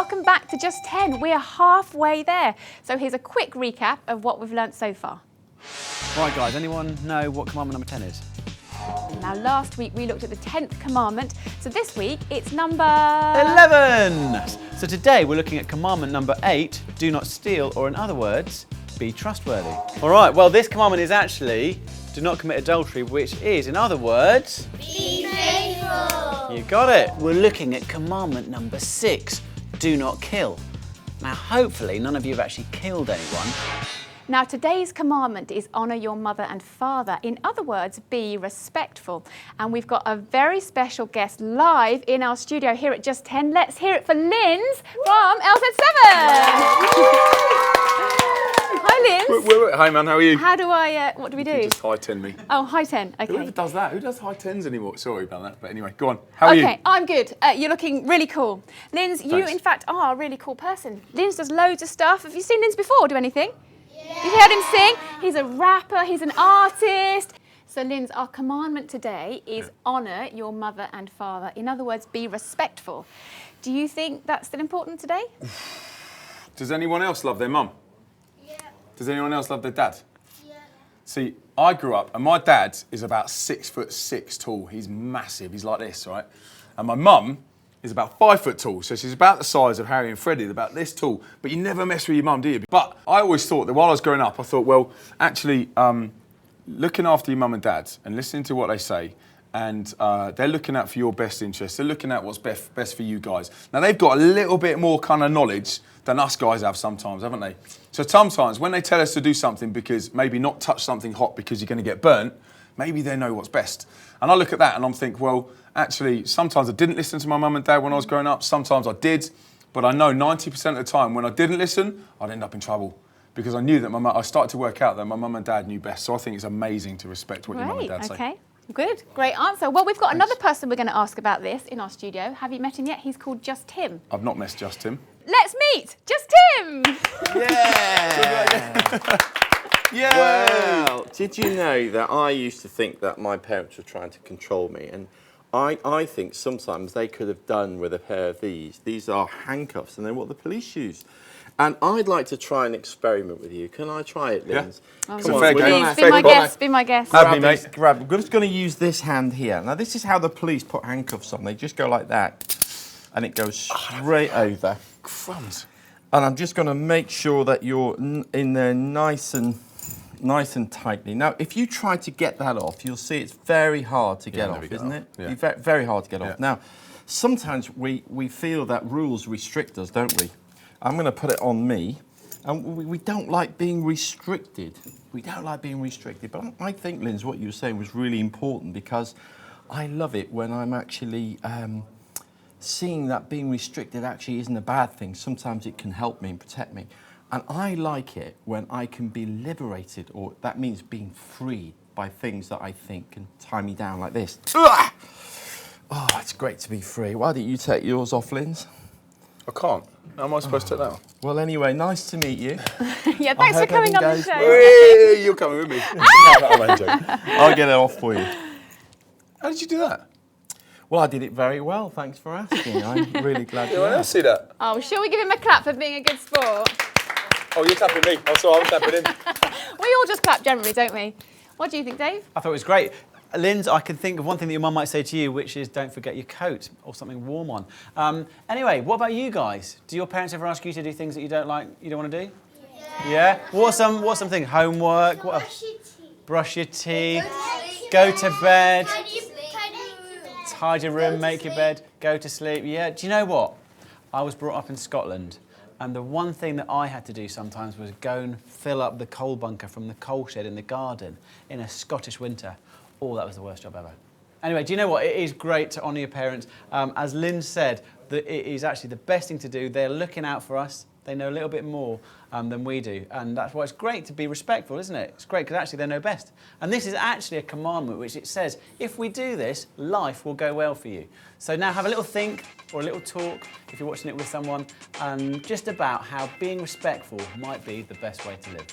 welcome back to Just 10. We're halfway there. So here's a quick recap of what we've learnt so far. Right guys, anyone know what commandment number 10 is? Now last week we looked at the 10th commandment, so this week it's number... 11! So today we're looking at commandment number 8, do not steal, or in other words, be trustworthy. All right, well this commandment is actually do not commit adultery, which is, in other words... Be faithful! You got it. We're looking at commandment number 6, do not kill. Now hopefully none of you have actually killed anyone. Now today's commandment is honour your mother and father. In other words, be respectful. And we've got a very special guest live in our studio here at Just 10. Let's hear it for Linz from LZ7. Hi Linz. Wait. Hi man, how are you? How do I, what do we do? You just high 10 me. Oh, hi 10, okay. Whoever does that? Who does high 10s anymore? Sorry about that, but anyway, go on. How are you? Okay, I'm good. You're looking really cool. Linz, you Thanks. in fact are a really cool person. Linz does loads of stuff. Have you seen Linz before do anything? You've heard him sing? He's a rapper, he's an artist. So Linz, our commandment today is honour your mother and father. In other words, be respectful. Do you think that's still important today? Does anyone else love their mum? Yeah. Does anyone else love their dad? Yeah. See, I grew up and my dad is about 6'6" tall. He's massive, he's like this, right? And my mum is about 5 foot tall, so she's about the size of Harry and Freddie, they're about this tall. But you never mess with your mum, do you? But I always thought that while I was growing up, I thought, well, actually, looking after your mum and dad and listening to what they say, and they're looking out for your best interests, they're looking at what's best for you guys. Now, they've got a little bit more kind of knowledge than us guys have sometimes, haven't they? So sometimes when they tell us to do something because maybe not touch something hot because you're going to get burnt, maybe they know what's best. And I look at that and I'm thinking, well, actually, sometimes I didn't listen to my mum and dad when I was growing up. Sometimes I did. But I know 90% of the time when I didn't listen, I'd end up in trouble. Because I knew that I started to work out that my mum and dad knew best. So I think it's amazing to respect what your mum and dad say. Okay. Good, great answer. Well, we've got another person we're going to ask about this in our studio. Have you met him yet? He's called Just Tim. I've not met Just Tim. Let's meet Just Tim! Yeah! Yeah. Well, did you know that I used to think that my parents were trying to control me? And I think sometimes they could have done with a pair of these. These are handcuffs and they're what the police use. And I'd like to try an experiment with you. Can I try it, Linz? Yeah. Come on, fair we're game. gonna- Please, be my guest, be my guest. Have me, mate. Grab. We're just going to use this hand here. Now, this is how the police put handcuffs on. They just go like that, and it goes straight over. Crumbs. And I'm just going to make sure that you're in there nice and tightly. Now, if you try to get that off, you'll see it's very hard to get never off, get isn't off. it? Yeah. Very hard to get Yeah. off. Now, sometimes we feel that rules restrict us, don't we? I'm going to put it on me. And we don't like being restricted. We don't like being restricted. But I think, Linz, what you were saying was really important because I love it when I'm actually seeing that being restricted actually isn't a bad thing. Sometimes it can help me and protect me. And I like it when I can be liberated, or that means being freed by things that I think can tie me down like this. Ugh! Oh, it's great to be free. Why don't you take yours off, Linz? I can't. How am I supposed to take that one? Well, anyway, nice to meet you. Yeah, thanks for hope coming on the everything show. goes Hey, you're coming with me. No, I'm only joking. I'll get it off for you. How did you do that? Well, I did it very well. Thanks for asking. I'm really glad you Anyone else asked. see that? Oh, shall we give him a clap for being a good sport? Oh, you're tapping me. Oh, sorry, I'm tapping in. We all just clap generally, don't we? What do you think, Dave? I thought it was great. Linz, I can think of one thing that your mum might say to you, which is don't forget your coat or something warm on. Anyway, what about you guys? Do your parents ever ask you to do things that you don't like, you don't want to do? Yeah? What's something? Homework? What? Brush your teeth. Go to bed. Tidy your room, make your bed, go to sleep. Yeah, do you know what? I was brought up in Scotland, and the one thing that I had to do sometimes was go and fill up the coal bunker from the coal shed in the garden in a Scottish winter. Oh, that was the worst job ever. Anyway, do you know what? It is great to honour your parents. As Lynn said, that it is actually the best thing to do. They're looking out for us. They know a little bit more than we do. And that's why it's great to be respectful, isn't it? It's great because actually they know best. And this is actually a commandment which it says, if we do this, life will go well for you. So now have a little think or a little talk, if you're watching it with someone, just about how being respectful might be the best way to live.